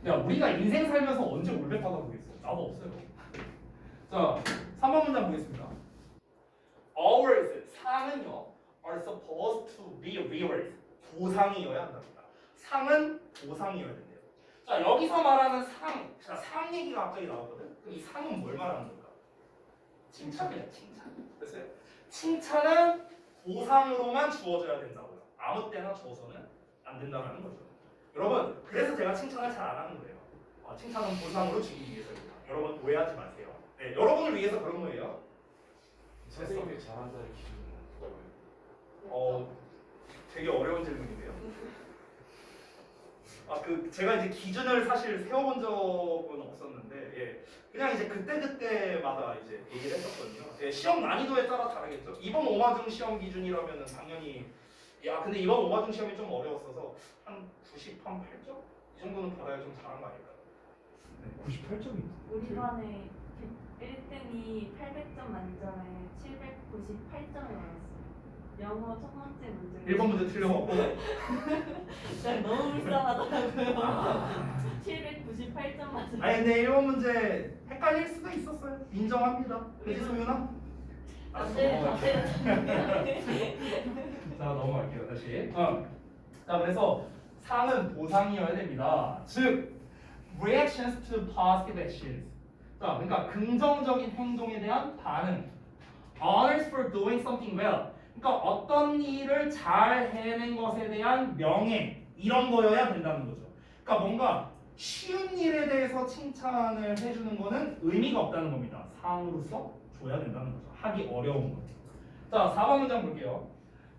야, 우리가 인생 살면서 언제 올백하다 보겠어? 나도 없어요. 자, 3번 문장 보겠습니다. Ours, 상은요, are supposed to be rewards. 보상이어야 한답니다. 상은 보상이어야 된대요. 자, 여기서 말하는 상, 자, 상 얘기가 갑자기 나오거든. 그럼 이 상은 뭘 말하는 걸까? 칭찬이야, 칭찬. 됐어요? 칭찬은 보상으로만 주어져야 된다고요. 아무 때나 줘서는 안 된다는 거죠. 여러분, 그래서 제가 칭찬을 잘 안 하는 거예요. 칭찬은 보상으로 주기 위해서입니다. 여러분 오해하지 마세요. 네, 여러분을 위해서 그런 거예요. 선생님이 잘한다는 기준은 어, 되게 어려운 질문인데요. 제가 이제 기준을 사실 세워본 적은 없었는데, 예, 그냥 이제 그때마다 이제 얘기를 했었거든요. 예, 시험 난이도에 따라 다르겠죠. 이번 오마중 시험 기준이라면은 당연히, 근데 이번 오마중 시험이 좀 어려웠어서 한 90, 한 8점? 이 정도는 받아야 좀 잘한 거 아닐까요? 98점이 우리 반에 1등이 800점 만점에 798점이었어요. 영어 첫 번째 문제. 1번 문제 틀려먹고. 진짜 너무 불쌍하더라고요. 798점 맞아요. 아니 근데 1번 문제 헷갈릴 수도 있었어요. 인정합니다. 그지 소윤아? 자 넘어갈게요 다시. 자 그래서 상은 보상이어야 됩니다. 즉 reactions to positive actions. 자 그러니까 긍정적인 행동에 대한 반응. honors for doing something well. 그러니까 어떤 일을 잘 해낸 것에 대한 명예 이런 거여야 된다는 거죠. 그러니까 뭔가 쉬운 일에 대해서 칭찬을 해주는 거는 의미가 없다는 겁니다. 상으로서 줘야 된다는 거죠. 하기 어려운 거. 자, 4번 문장 볼게요.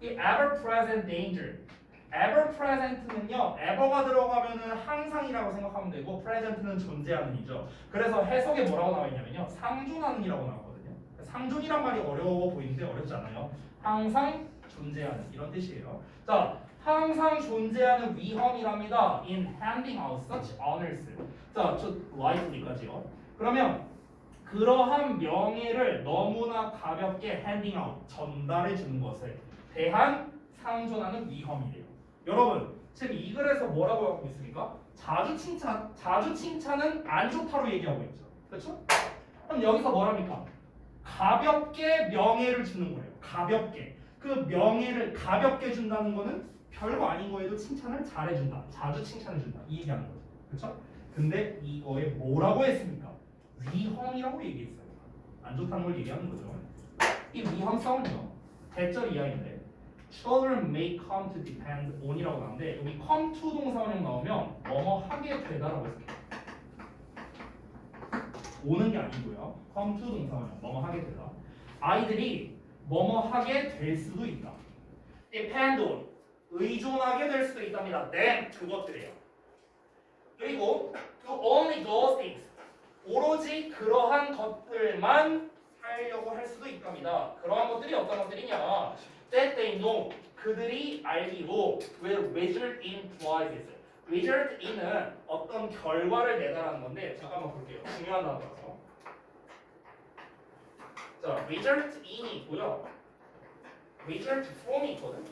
이 ever present danger. ever present는요, ever가 들어가면은 항상이라고 생각하면 되고, present는 존재하는 이죠. 그래서 해석에 뭐라고 나와 있냐면요, 상존하는이라고 나오거든요. 상존이란 말이 어려워 보이는데 어렵지 않아요. 항상 존재하는 이런 뜻이에요. 자, 항상 존재하는 위험이랍니다. In handing out such honors. 자, 저 lightly까지요. 그러면 그러한 명예를 너무나 가볍게 handing out, 전달해 주는 것에 대한 상존하는 위험이래요. 여러분, 지금 이 글에서 뭐라고 하고 있습니까? 자주 칭찬은 안 좋다로 얘기하고 있죠. 그렇죠? 그럼 여기서 뭐랍니까? 가볍게 명예를 주는 거예요. 가볍게. 그 명예를 가볍게 준다는 거는 별거 아닌 거에도 칭찬을 잘해준다. 자주 칭찬해준다. 이 얘기하는 거죠. 그렇죠? 근데 이거에 뭐라고 했습니까? 위험이라고 얘기했어요. 안 좋다는 걸 얘기하는 거죠. 이 위험성은요. 대절 이하인데 children may come to depend on이라고 나오는데 여기 come to 동사원형 나오면 뭐뭐 하게 되다라고 했습니다. 오는 게 아니고요. come to 동사원형 뭐뭐 하게 되다. 아이들이 뭐뭐 하게 될 수도 있다. depend on 의존하게 될 수도 있답니다. then 그것들이에요. 그리고 to only those things 오로지 그러한 것들만 하려고 할 수도 있답니다. 그러한 것들이 어떤 것들이냐? That they know 그들이 알기로 will result in prizes. result in은 어떤 결과를 내다라는 건데 잠깐만 볼게요. 중요한 단어라서. 자, result in이 있고요. result from이 있거든.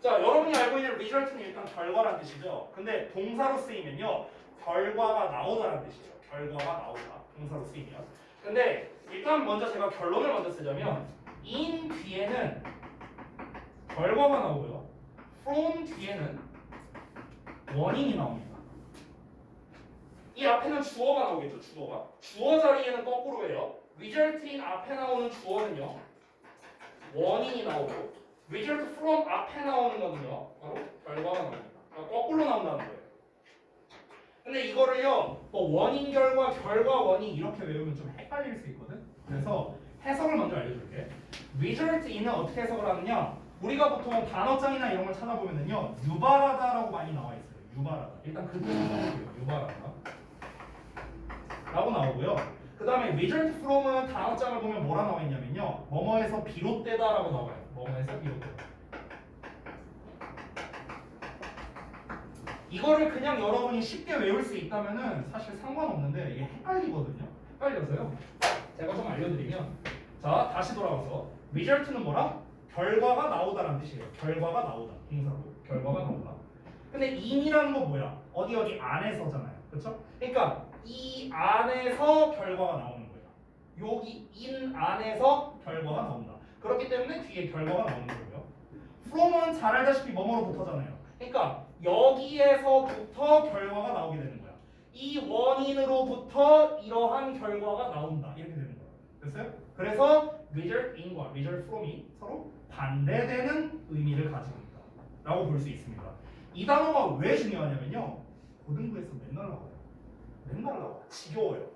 자, 여러분이 알고 있는 result는 일단 결과란 뜻이죠. 근데 동사로 쓰이면요, 결과가 나오다라는 뜻이에요. 결과가 나오다. 동사로 쓰이면. 근데 일단 먼저 제가 결론을 먼저 쓰자면 in 뒤에는 결과가 나오고요. from 뒤에는 원인이 나옵니다. 이 앞에는 주어가 나오겠죠. 주어가. 주어 자리에는 거꾸로 해요. result in 앞에 나오는 주어는요. 원인이 나오고 result from 앞에 나오는 거는요. 바로 결과가 나옵니다. 그러니까 거꾸로 나온다는 거예요. 근데 이거를요. 뭐 원인 결과 원인 이렇게 외우면 좀 헷갈릴 수 있거든. 그래서 해석을 먼저 알려줄게. result in은 어떻게 해석을 하느냐? 우리가 보통 단어장이나 이런 걸 찾아보면은요. 유발하다라고 많이 나와 있어요. 유발하다. 일단 그 뜻을 써볼게요. 유발하다. 라고 나오고요. 그 다음에 result from은 단어장을 보면 뭐라 나와 있냐면요. 뭐뭐에서 비롯되다라고 나와요. 뭐뭐에서 비롯되다. 이거를 그냥 여러분이 쉽게 외울 수 있다면은 사실 상관없는데 이게 헷갈리거든요. 헷갈려서요. 제가 좀 알려드리면 자 다시 돌아와서 result는 뭐라? 결과가 나오다라는 뜻이에요. 결과가 나오다. 동사로 결과가 나오다. 근데 in이라는 건 뭐야? 어디 안에서잖아요. 그렇죠? 그러니까 이 안에서 결과가 나오는 거예요. 여기 in 안에서 결과가 나온다. 그렇기 때문에 뒤에 결과가 나오는 거고요. from은 잘 알다시피 뭐뭐로부터잖아요. 그러니까 여기에서부터 결과가 나오게 되는 거야. 이 원인으로부터 이러한 결과가 나온다. 이렇게 되는 거야. 됐어요? 그래서 result in과 result from이 서로 반대되는 의미를 가지고 있다. 라고 볼 수 있습니다. 이 단어가 왜 중요하냐면요. 고등부에서 맨날 나와요. 맨날 나와. 지겨워요.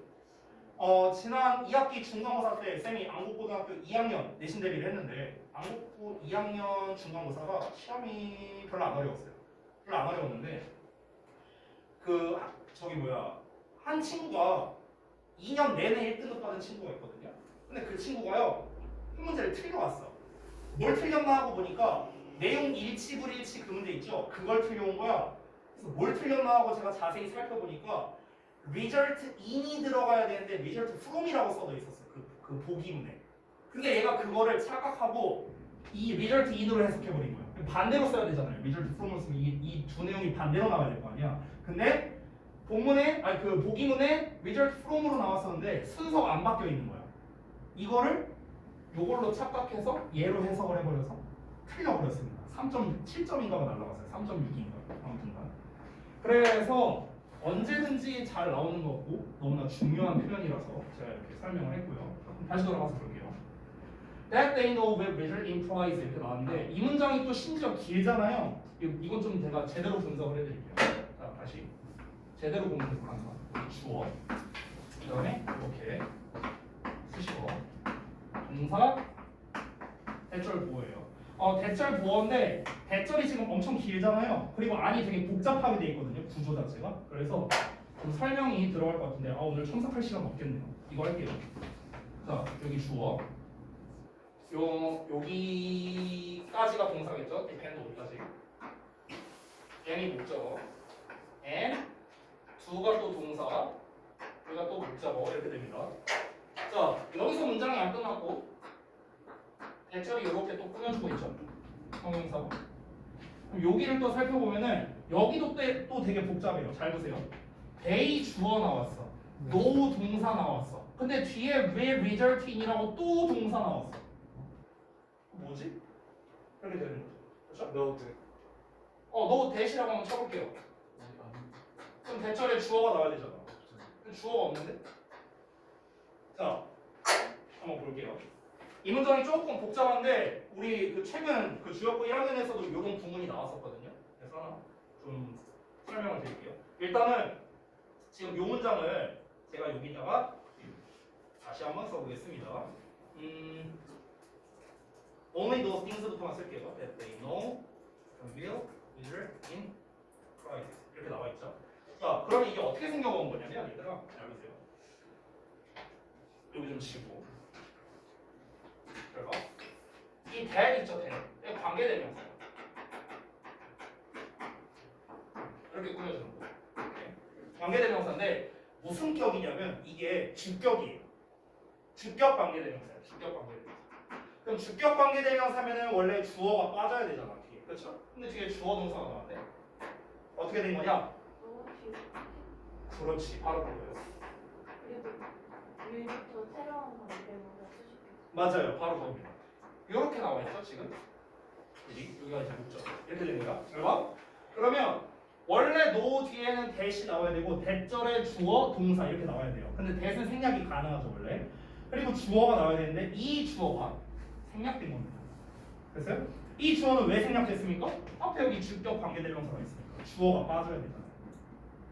지난 2학기 중간고사 때 쌤이 안국고등학교 2학년 내신 대비를 했는데 안국고 2학년 중간고사가 시험이 별로 안 어려웠어요. 별로 안 어려웠는데 한 친구가 2년 내내 1등급 받은 친구가 있거든요. 근데 그 친구가요 한 문제를 틀려왔어. 뭘 틀렸나 하고 보니까 내용 일치 불일치 그 문제 있죠? 그걸 틀려온 거야. 그래서 뭘 틀렸나 하고 제가 자세히 살펴보니까 result in이 들어가야 되는데 result from이라고 써져 있었어. 그 보기문에. 근데 얘가 그거를 착각하고 이 result in으로 해석해버린 거야. 반대로 써야 되잖아요. result from을 쓰면 이 두 내용이 반대로 나와야 될 거 아니야. 근데 그 보기문에 result from으로 나왔었는데 순서가 안 바뀌어 있는 거야. 이거를 요걸로 착각해서 얘로 해석을 해버려서 틀려버렸습니다. 3.7점인가가 날라갔어요. 3.6인가 아무튼간. 그래서 언제든지 잘 나오는 거고 너무나 중요한 표현이라서 제가 이렇게 설명을 했고요. 다시 돌아가서 볼게요. That they know what result implies 이렇게 나왔는데 이 문장이 또 심지어 길잖아요. 이건 좀 제가 제대로 분석을 해드릴게요. 자, 다시 제대로 보면 될거 항상 주어 그 다음에 이렇게 수식어 동사 대절 보어예요. 대절 보어인데 대절이 지금 엄청 길잖아요. 그리고 안이 되게 복잡하게 돼 있거든요. 구조 자체가. 그래서 좀 설명이 들어갈 것 같은데 오늘 첨삭할 시간 없겠네요. 이거 할게요. 자, 여기 주어. 여기까지가 동사겠죠? depend 어디까지? n이 목적어. and do가 또 동사. 여기가 또 목적어. 이렇게 됩니다. 자, 여기서 문장이 안 끝났고 대절이 이렇게 또 꾸며주고 있죠. 형용사고. 그럼 여기를 또 살펴보면은 여기도 또 되게 복잡해요. 잘 보세요. they 주어 나왔어. no 동사 나왔어. 근데 뒤에 왜 result in이라고 또 동사 나왔어. 뭐지? 이렇게 되는 거죠. 그렇죠? 너도 no that이라고 한번 쳐볼게요. 그럼 대절에 주어가 나와야 되잖아. 근데 주어가 없는데? 자, 한번 볼게요. 이 문장이 조금 복잡한데 우리 최근 주역고 1학년에서도 이런 부문이 나왔었거든요. 그래서 하나 좀 설명을 드릴게요. 일단은 지금 이 문장을 제가 여기다가 다시 한번 써보겠습니다. Only those things부터만 쓸게요. That they know, will, in Christ 이렇게 나와 있죠. 자, 그러면 이게 어떻게 생겨본 거냐면 얘들아 잘 보세요. 여기 좀 치고. 그래서 이 that 있죠, that. 관계대명사. 이렇게 꾸며주는 거. 관계대명사인데 무슨 격이냐면 이게 주격이에요. 주격 관계대명사예요. 주격 관계대명사. 그럼 주격 관계대명사면은 원래 주어가 빠져야 되잖아, 뒤에. 그렇죠? 근데 뒤에 주어 동사가 나왔네. 어떻게 된 거냐? 너무 귀엽다. 그렇지, 바로 그거예요. 그리고 일부터 새로운 관계대명사 쓰실게요. 맞아요, 바로 그겁니다. 이렇게 나와 있죠, 지금. 여기가 이제 목적. 이렇게 됩니다. 결과. 그러면 원래 no 뒤에는 that이 나와야 되고 대절에 주어, 동사 이렇게 나와야 돼요. 근데 that은 생략이 가능하죠, 원래. 그리고 주어가 나와야 되는데 이 주어가 생략된 겁니다. 됐어요? 이 주어는 왜 생략됐습니까? 앞에 여기 주격 관계대명사가 있으니까 주어가 빠져야 되잖아요.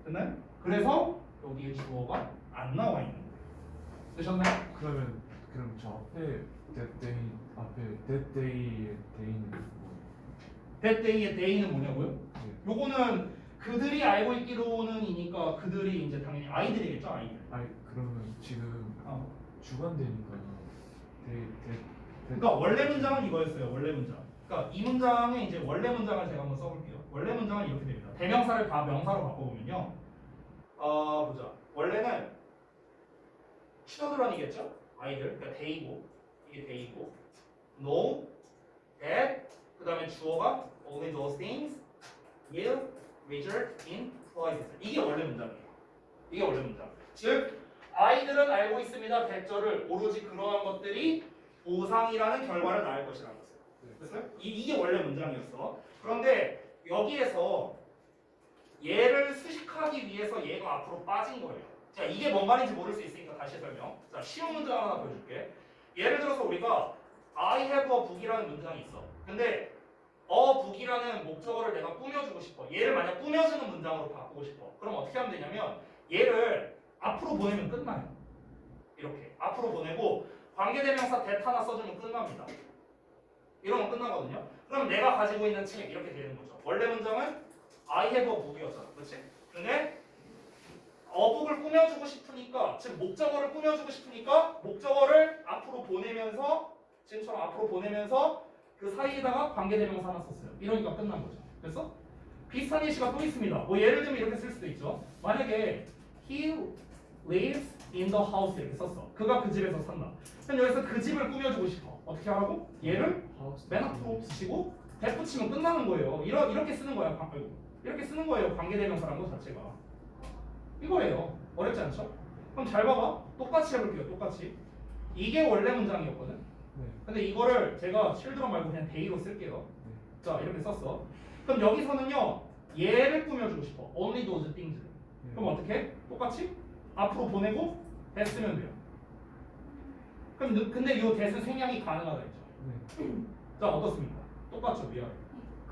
됐나요? 그래서 여기에 주어가 안 나와 있는 거예요. 되셨나요? 그럼 저 앞에 that day 앞에 that day의 day는 뭐예요? that day의 day는 뭐냐고요? 네. 요거는 그들이 알고 있기로는 이니까 그들이 이제 당연히 아이들이겠죠, 아이들. 아니 그러면 지금 주관되니까 그러니까 원래 문장은 이거였어요. 원래 문장. 그러니까 이 문장의 이제 원래 문장을 제가 한번 써볼게요. 원래 문장은 이렇게 됩니다. 대명사를 다 명사로 바꿔보면요. 보자. 원래는 children이겠죠? 아이들. 그러니까 they고 이게 they고 know that 그 다음에 주어가 only those things will result in flies. 이게 원래 문장이에요. 이게 원래 문장. 즉 아이들은 알고 있습니다. 대절을 오로지 그러한 것들이 보상이라는 결과를 낳을 것이라는 것을. 됐어요? 이게 원래 문장이었어. 그런데 여기에서 얘를 수식하기 위해서 얘가 앞으로 빠진 거예요. 자, 이게 뭔 말인지 모를 수 있으니까 다시 설명. 자, 쉬운 문장 하나 보여줄게. 예를 들어서 우리가 I have a book이라는 문장이 있어. 근데 a book이라는 목적어를 내가 꾸며주고 싶어. 얘를 만약 꾸며주는 문장으로 바꾸고 싶어. 그럼 어떻게 하면 되냐면 얘를 앞으로 보내면 끝나요. 이렇게 앞으로 보내고 관계대명사 that 하나 써주면 끝납니다. 이러면 끝나거든요. 그럼 내가 가지고 있는 책 이렇게 되는 거죠. 원래 문장은 I have a book이었잖아. 그렇지? 근데 어복을 꾸며주고 싶으니까, 즉 목적어를 꾸며주고 싶으니까 목적어를 앞으로 보내면서 지금처럼 앞으로 보내면서 그 사이에다가 관계대명사 하나 썼어요. 이러니까 끝난 거죠. 그래서 비슷한 예시가 또 있습니다. 뭐 예를 들면 이렇게 쓸 수도 있죠. 만약에 he lives in the house 이렇게 썼어. 그가 그 집에서 산다. 그럼 여기서 그 집을 꾸며주고 싶어. 어떻게 하라고? 얘를 맨 앞으로 붙이고 대 붙이면 끝나는 거예요. 이렇게 쓰는 거야. 이렇게 쓰는 거예요. 관계대명사라는 것 자체가. 이거예요. 어렵지 않죠? 그럼 잘 봐봐. 똑같이 해볼게요. 똑같이. 이게 원래 문장이었거든. 네. 근데 이거를 제가 children 말고 그냥 they로 쓸게요. 자, 이렇게 썼어. 그럼 여기서는요. 얘를 꾸며주고 싶어. only those things. 그럼 어떻게 해? 똑같이 앞으로 보내고 that 쓰면 돼요. 그럼 근데 이 that은 생략이 가능하다 했죠. 네. 자, 어떻습니까? 똑같죠, 위아래.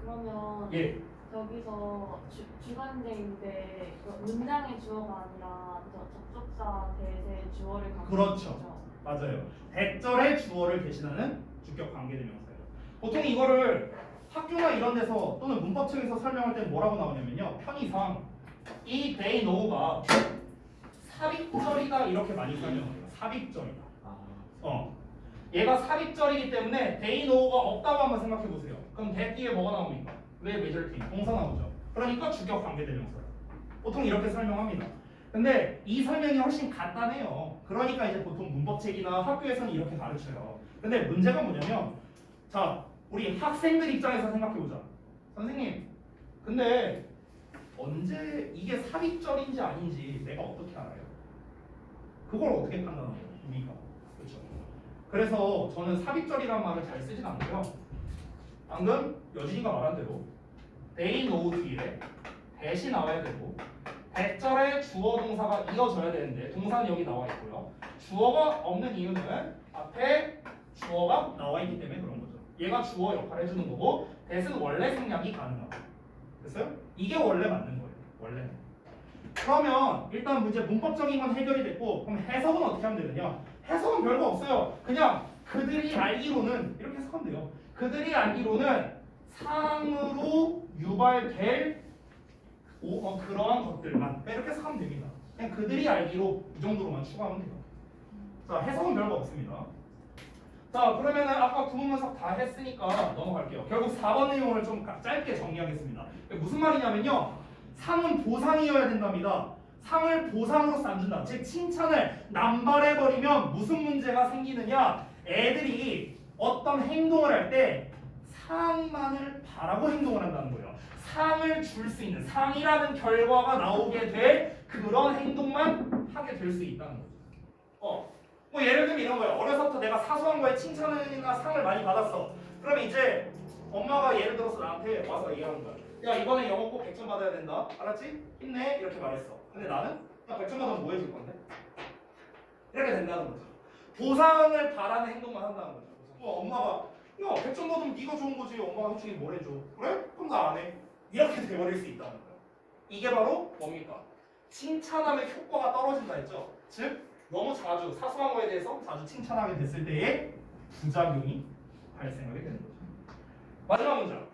그러면 예. 여기서 주관대인데 문장의 주어가 아니라 접속사 대세 주어를 갖고 그렇죠. 있는 거죠. 맞아요. 대절의 주어를 대신하는 주격 관계대명사예요. 보통 이거를 학교나 이런 데서 또는 문법책에서 설명할 때 뭐라고 나오냐면요. 편의상 이 they know가 삽입절이다 이렇게 많이 설명해요. 삽입절이다. 얘가 삽입절이기 때문에 they know가 없다고 한번 생각해 보세요. 그럼 that 뒤에 뭐가 나옵니까? 왜 majority? 동사 나오죠. 그러니까 주격 관계대명사. 보통 이렇게 설명합니다. 근데 이 설명이 훨씬 간단해요. 그러니까 이제 보통 문법책이나 학교에서는 이렇게 가르쳐요. 근데 문제가 뭐냐면, 자, 우리 학생들 입장에서 생각해보자. 선생님, 근데 언제 이게 삽입절인지 아닌지 내가 어떻게 알아요? 그걸 어떻게 판단하는 거예요? 우리가. 그렇죠. 그래서 저는 삽입절이라는 말을 잘 쓰진 않고요. 방금 여진이가 말한 대로 they know 뒤에 that이 나와야 되고 대절의 주어 동사가 이어져야 되는데 동사는 여기 나와 있고요. 주어가 없는 이유는 앞에 주어가 나와 있기 때문에 그런 거죠. 얘가 주어 역할을 해주는 거고 that은 원래 생략이 가능하고. 됐어요? 이게 원래 맞는 거예요. 원래는. 그러면 일단 문제 문법적인 건 해결이 됐고 그럼 해석은 어떻게 하면 되느냐? 해석은 별거 없어요. 그냥 그들이 알기로는 이렇게 해석하면 돼요. 그들이 알기로는 상으로 유발될 그러한 것들만 이렇게 해석하면 됩니다. 그냥 그들이 알기로 이 정도로만 추가하면 돼요. 자, 해석은 별거 없습니다. 자, 그러면은 아까 구문분석 다 했으니까 넘어갈게요. 결국 4번 내용을 좀 짧게 정리하겠습니다. 무슨 말이냐면요. 상은 보상이어야 된답니다. 상을 보상으로서 안 준다. 즉 칭찬을 남발해버리면 무슨 문제가 생기느냐. 애들이 어떤 행동을 할 때 상만을 바라고 행동을 한다는 거예요. 상을 줄 수 있는 상이라는 결과가 나오게 될 그런 행동만 하게 될 수 있다는 거죠. 뭐 예를 들면 이런 거예요. 어려서부터 내가 사소한 거에 칭찬이나 상을 많이 받았어. 그러면 이제 엄마가 예를 들어서 나한테 와서 얘기하는 거야. 야, 이번에 영어 꼭 100점 받아야 된다. 알았지? 힘내. 이렇게 말했어. 근데 나는 야, 100점 받으면 뭐 해줄 건데? 이렇게 된다는 거죠. 보상을 바라는 행동만 한다는 거죠. 엄마가 야, 100점 받으면 네가 좋은 거지. 엄마가 해주긴 뭘 해줘. 그래? 그럼 나 안 해. 이렇게 돼버릴 수 있다는 거예요. 이게 바로 뭡니까? 칭찬하면 효과가 떨어진다 했죠. 즉 너무 자주 사소한 거에 대해서 자주 칭찬하게 됐을 때의 부작용이 발생하게 되는 거죠. 마지막 문장.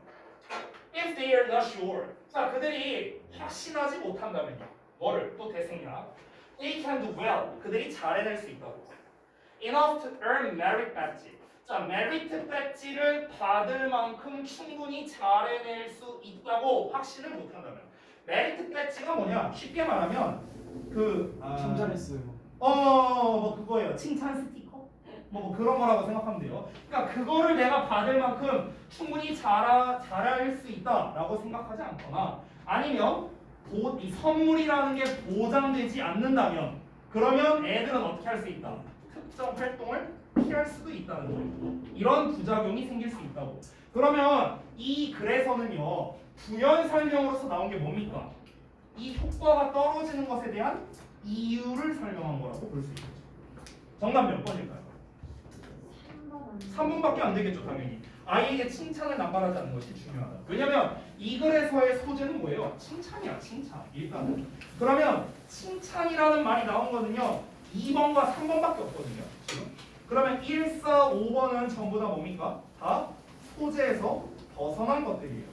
If they are not sure. 자, 그들이 확신하지 못한다면요. 뭐를? 또 대생략. They can do well. 그들이 잘 해낼 수 있다고. Enough to earn merit badge. 자, 메리트 배지를 받을 만큼 충분히 잘 해낼 수 있다고 확신을 못한다면. 메리트 배지가 뭐냐? 쉽게 말하면 칭찬했어요. 뭐 그거예요. 칭찬 스티커? 뭐 그런 거라고 생각하면 돼요. 그러니까 그거를 내가 받을 만큼 충분히 잘할 수 있다라고 생각하지 않거나 아니면 이 선물이라는 게 보장되지 않는다면 그러면 애들은 어떻게 할 수 있다? 특정 활동을 피할 수도 있다는 거예요. 이런 부작용이 생길 수 있다고. 그러면 이 글에서는요 부연 설명으로서 나온 게 뭡니까? 이 효과가 떨어지는 것에 대한 이유를 설명한 거라고 볼 수 있겠죠. 정답 몇 번일까요? 3번밖에 안 되겠죠, 당연히. 아이에게 칭찬을 남발하지 않는 것이 중요하다. 왜냐면 이 글에서의 소재는 뭐예요? 칭찬이야, 칭찬. 일단은. 그러면 칭찬이라는 말이 나온 거는요 2번과 3번밖에 없거든요. 지금. 그러면 1, 4, 5번은 전부 다 뭡니까? 다 소재에서 벗어난 것들이에요.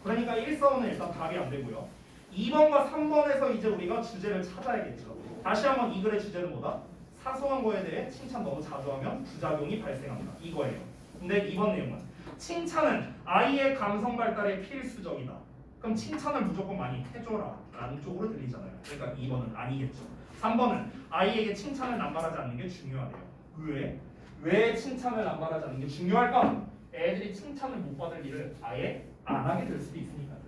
그러니까 1, 4, 5는 일단 답이 안 되고요. 2번과 3번에서 이제 우리가 주제를 찾아야겠죠. 다시 한번 이 글의 주제는 뭐다? 사소한 거에 대해 칭찬 너무 자주 하면 부작용이 발생합니다. 이거예요. 근데 이번 내용은 칭찬은 아이의 감성 발달에 필수적이다. 그럼 칭찬을 무조건 많이 해줘라 라는 쪽으로 들리잖아요. 그러니까 2번은 아니겠죠. 3번은 아이에게 칭찬을 남발하지 않는 게 중요하대요. 왜? 왜 칭찬을 남발하지 않는 게 중요할까? 애들이 칭찬을 못 받을 일을 아예 안 하게 될 수도 있으니까요.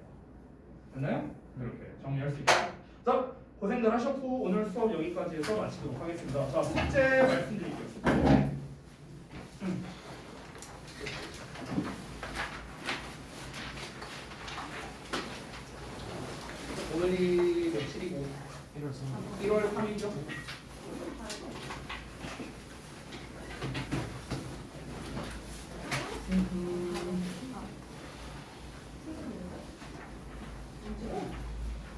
됐나요? 이렇게 정리할 수 있겠죠. 자, 고생들 하셨고 오늘 수업 여기까지 해서 마치도록 하겠습니다. 자, 숙제 말씀드릴게요. 숙제. 오늘이 며칠이고 1월 3일 1월 3일이죠?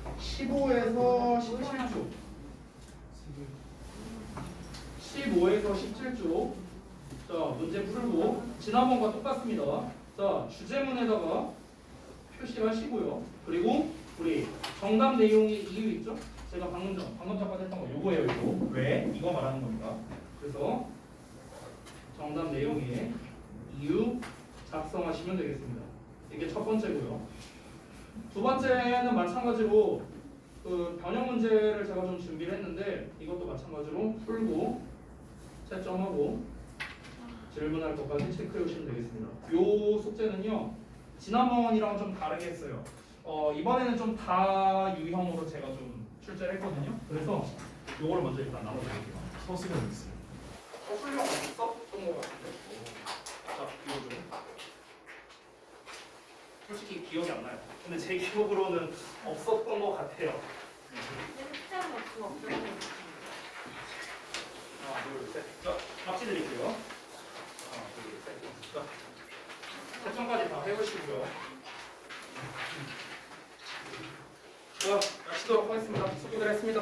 아, 15에서 17주 15에서 17주 자 문제 풀고 지난번과 똑같습니다. 자 주제문에다가 표시를 하시고요. 그리고 우리 정답 내용의 이유 있죠? 제가 방금 전까지 했던 거 요거예요. 이거 왜? 이거 말하는 겁니다. 그래서 정답 내용의 이유 작성하시면 되겠습니다. 이게 첫 번째고요. 두 번째는 마찬가지로 그 변형 문제를 제가 좀 준비를 했는데 이것도 마찬가지로 풀고 채점하고 질문할 것까지 체크해 주시면 되겠습니다. 요 숙제는요 지난번이랑 좀 다르게 했어요. 이번에는 좀 다유형으로 제가 좀 출제를 했거든요. 그래서 요거를 먼저 일단 나눠드릴게요. 서술형 있어요. 서술형 없었던 것 같은데. 자 이거 좀. 솔직히 기억이 안 나요. 근데 제 기억으로는 없었던 것 같아요. 숫자는 없고 없어요. 하나, 둘, 셋. 자, 박지 드릴게요. 하나, 둘, 셋. 자, 채점까지 다 해보시고요. 자, 마치도록 하겠습니다. 수고들 했습니다.